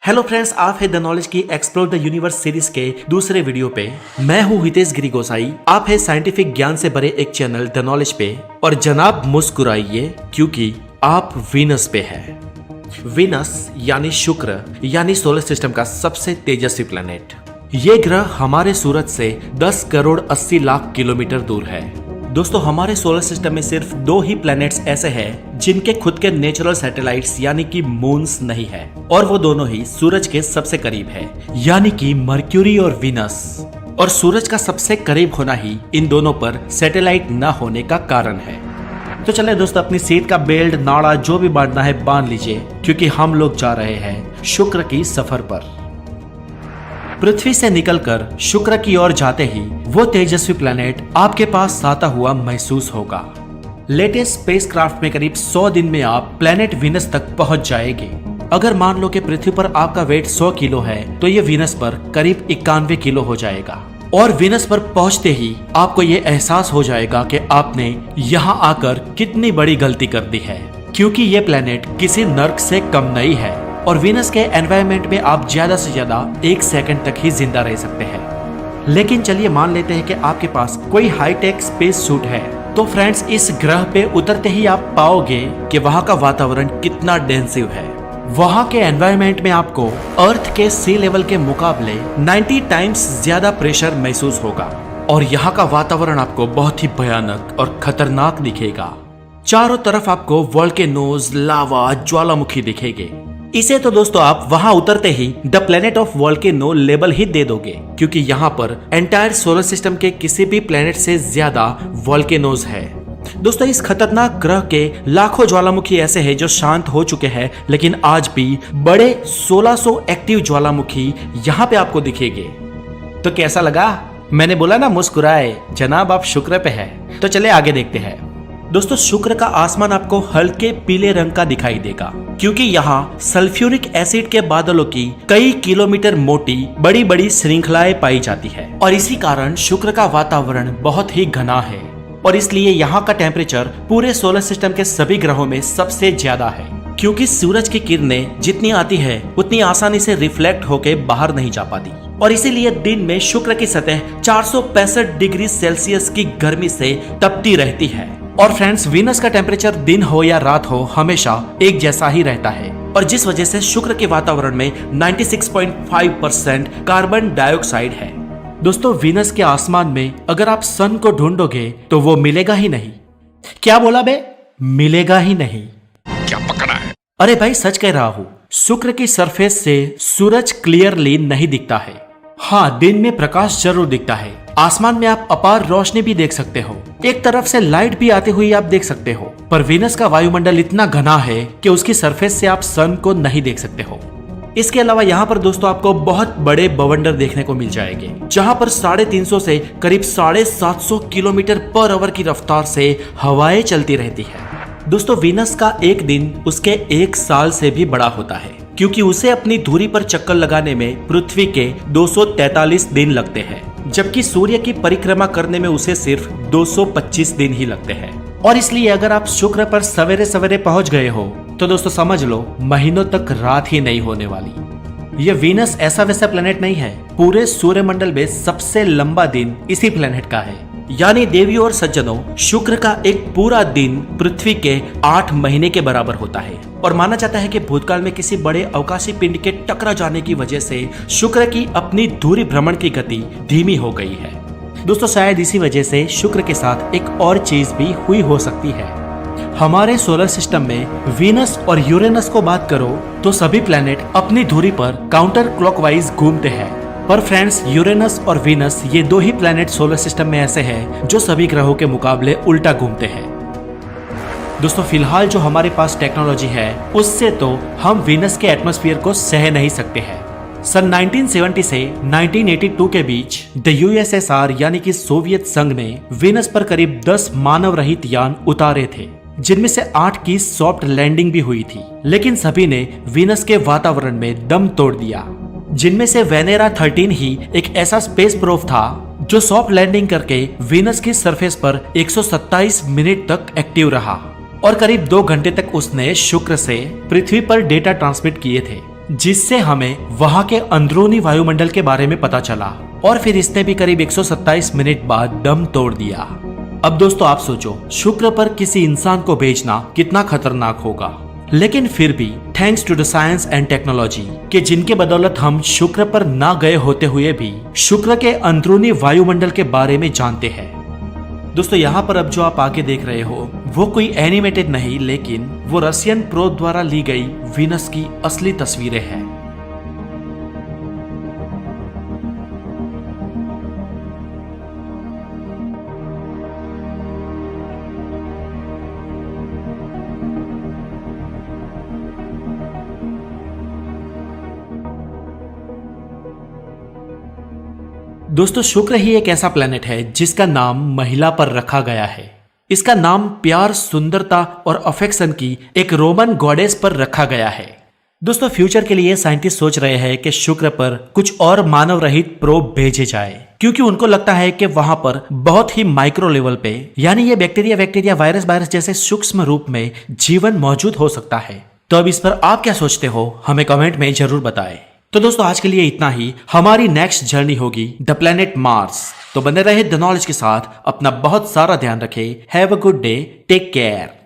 Hello friends, आप है the knowledge की एक्सप्लोर द यूनिवर्स सीरीज के दूसरे वीडियो पे। मैं हूँ हितेश गिरी गोसाई। आप है साइंटिफिक ज्ञान से भरे एक चैनल द नॉलेज पे। और जनाब मुस्कुराइए क्योंकि आप वीनस पे है। वीनस यानी शुक्र यानी सोलर सिस्टम का सबसे तेजस्वी प्लेनेट। ये ग्रह हमारे सूरज से 10 करोड़ 80 लाख किलोमीटर दूर है। दोस्तों, हमारे सोलर सिस्टम में सिर्फ 2 ही प्लैनेट्स ऐसे हैं जिनके खुद के नेचुरल सैटेलाइट्स यानी कि मून्स नहीं है, और वो दोनों ही सूरज के सबसे करीब है, यानी कि मर्क्यूरी और वीनस। और सूरज का सबसे करीब होना ही इन दोनों पर सैटेलाइट न होने का कारण है। तो चले दोस्तों, अपनी सीट का बेल्ट नाड़ा जो भी बांधना है बांध लीजिए, क्योंकि हम लोग जा रहे हैं शुक्र की सफर पर। पृथ्वी से निकलकर शुक्र की ओर जाते ही वो तेजस्वी प्लैनेट आपके पास आता हुआ महसूस होगा। लेटेस्ट स्पेसक्राफ्ट में करीब 100 दिन में आप प्लैनेट वीनस तक पहुंच जाएंगे। अगर मान लो कि पृथ्वी पर आपका वेट 100 किलो है, तो ये वीनस पर करीब 91 किलो हो जाएगा। और वीनस पर पहुंचते ही आपको ये एहसास हो जाएगा कि आपने यहाँ आकर कितनी बड़ी गलती कर दी है, क्योंकि ये प्लैनेट किसी नर्क से कम नहीं है। और वीनस के एनवायरनमेंट में आप ज्यादा से ज्यादा 1 सेकंड तक ही जिंदा रह सकते हैं। लेकिन चलिए मान लेते हैं कि आपके पास कोई हाईटेक स्पेस सूट है। तो फ्रेंड्स, इस ग्रह पे उतरते ही आप पाओगे कि वहाँ का वातावरण कितना डेंसिव है। वहाँ के एनवायरनमेंट में आपको अर्थ के सी लेवल के मुकाबले 90 टाइम्स ज्यादा प्रेशर महसूस होगा। और यहाँ का वातावरण आपको बहुत ही भयानक और खतरनाक दिखेगा। चारों तरफ आपको वोल्केनोज, लावा, ज्वालामुखी दिखेंगे। इसे तो दोस्तों आप वहां उतरते ही the planet of volcano label ही दे दोगे, क्योंकि यहाँ पर एंटायर सोलर सिस्टम के किसी भी प्लेनेट से ज्यादा वोल्केनोज है। दोस्तों, इस खतरनाक ग्रह के लाखों ज्वालामुखी ऐसे हैं जो शांत हो चुके हैं, लेकिन आज भी बड़े 1600 एक्टिव ज्वालामुखी यहाँ पे आपको दिखेंगे। तो कैसा लगा? मैंने बोला ना मुस्कुराए, जनाब आप शुक्र पे है। तो चले आगे देखते हैं। दोस्तों, शुक्र का आसमान आपको हल्के पीले रंग का दिखाई देगा, क्योंकि यहाँ सल्फ्यूरिक एसिड के बादलों की कई किलोमीटर मोटी बड़ी बड़ी श्रृंखलाएं पाई जाती है। और इसी कारण शुक्र का वातावरण बहुत ही घना है, और इसलिए यहाँ का टेम्परेचर पूरे सोलर सिस्टम के सभी ग्रहों में सबसे ज्यादा है। क्योंकि सूरज की किरणें जितनी आती है उतनी आसानी से रिफ्लेक्ट होके बाहर नहीं जा पाती, और इसीलिए दिन में शुक्र की सतह 465 डिग्री सेल्सियस की गर्मी से तपती रहती है। और फ्रेंड्स, वीनस का टेम्परेचर दिन हो या रात हो हमेशा एक जैसा ही रहता है, और जिस वजह से शुक्र के वातावरण में 96.5% कार्बन डाइऑक्साइड है। दोस्तों, वीनस के आसमान में अगर आप सन को ढूंढोगे तो वो मिलेगा ही नहीं। क्या बोला बे? मिलेगा ही नहीं। क्या पकड़ा है? अरे भाई, सच कह रहा हूँ। शुक्र की सरफेस से सूरज क्लियरली नहीं दिखता है। हाँ, दिन में प्रकाश जरूर दिखता है। आसमान में आप अपार रोशनी भी देख सकते हो, एक तरफ से लाइट भी आती हुई आप देख सकते हो। पर वीनस का वायुमंडल इतना घना है कि उसकी सरफेस से आप सन को नहीं देख सकते हो। इसके अलावा यहाँ पर दोस्तों आपको बहुत बड़े बवंडर देखने को मिल जाएंगे, जहाँ पर 350 से करीब 750 किलोमीटर पर आवर की रफ्तार से हवाएं चलती रहती है। दोस्तों, वीनस का एक दिन उसके 1 साल से भी बड़ा होता है, क्योंकि उसे अपनी धुरी पर चक्कर लगाने में पृथ्वी के 243 दिन लगते हैं, जबकि सूर्य की परिक्रमा करने में उसे सिर्फ 225 दिन ही लगते हैं। और इसलिए अगर आप शुक्र पर सवेरे सवेरे पहुंच गए हो तो दोस्तों समझ लो महीनों तक रात ही नहीं होने वाली। यह वीनस ऐसा वैसा प्लेनेट नहीं है। पूरे सूर्यमंडल में सबसे लंबा दिन इसी प्लेनेट का है। यानी देवियों और सज्जनों, शुक्र का एक पूरा दिन पृथ्वी के 8 महीने के बराबर होता है। और माना जाता है कि भूतकाल में किसी बड़े अवकाशी पिंड के टकरा जाने की वजह से शुक्र की अपनी धुरी भ्रमण की गति धीमी हो गई है। दोस्तों, शायद इसी वजह से शुक्र के साथ एक और चीज भी हुई हो सकती है। हमारे सोलर सिस्टम में वीनस और यूरेनस को बात करो तो सभी प्लैनेट अपनी धुरी पर काउंटर क्लॉकवाइज घूमते हैं। पर फ्रेंड्स, यूरेनस और वीनस ये 2 ही प्लैनेट सोलर सिस्टम में ऐसे हैं जो सभी ग्रहों के मुकाबले उल्टा घूमते हैं। दोस्तों, फिलहाल जो हमारे पास टेक्नोलॉजी है उससे तो हम वीनस के एटमॉस्फेयर को सह नहीं सकते हैं। सन 1970 से 1982 के बीच द यूएसएसआर यानी कि सोवियत संघ ने वीनस पर करीब 10 मानव रहित यान उतारे थे, जिनमें से 8 की सॉफ्ट लैंडिंग भी हुई थी। लेकिन सभी ने वीनस के वातावरण में दम तोड़ दिया, जिनमें से वेनेरा 13 ही एक ऐसा स्पेस प्रोब था जो सॉफ्ट लैंडिंग करके वीनस की सरफेस पर 127 मिनट तक एक्टिव रहा। और करीब 2 घंटे तक उसने शुक्र से पृथ्वी पर डेटा ट्रांसमिट किए थे। जिससे हमें वहां के अंदरूनी वायुमंडल के बारे में पता चला और फिर इसने भी करीब 127 मिनट बाद दम तोड़ दिया। अब दोस्तों आप सोचो, शुक्र पर किसी इंसान को भेजना कितना खतरनाक होगा, लेकिन फिर भी thanks to the science and technology के जिनके बदौलत हम शुक्र पर ना गए होते हुए भी शुक्र के अंदरूनी वायुमंडल के बारे में जानते हैं। दोस्तों यहाँ पर अब जो आप आगे देख रहे हो वो कोई एनिमेटेड नहीं, लेकिन वो रशियन प्रो द्वारा ली गई वीनस की असली तस्वीरें हैं। दोस्तों शुक्र ही एक ऐसा प्लेनेट है जिसका नाम महिला पर रखा गया है। इसका नाम प्यार, सुंदरता और अफेक्शन की एक रोमन गॉडेस पर रखा गया है। दोस्तों फ्यूचर के लिए साइंटिस्ट सोच रहे हैं कि शुक्र पर कुछ और मानव रहित प्रोब भेजे जाए, क्योंकि उनको लगता है कि वहां पर बहुत ही माइक्रो लेवल पे, यानी ये बैक्टीरिया, वायरस जैसे सूक्ष्म रूप में जीवन मौजूद हो सकता है। तो अब इस पर आप क्या सोचते हो, हमें कमेंट में जरूर बताएं। तो दोस्तों आज के लिए इतना ही। हमारी नेक्स्ट जर्नी होगी द प्लेनेट मार्स। तो बने रहे द नॉलेज के साथ, अपना बहुत सारा ध्यान रखें। Have a good day, take care.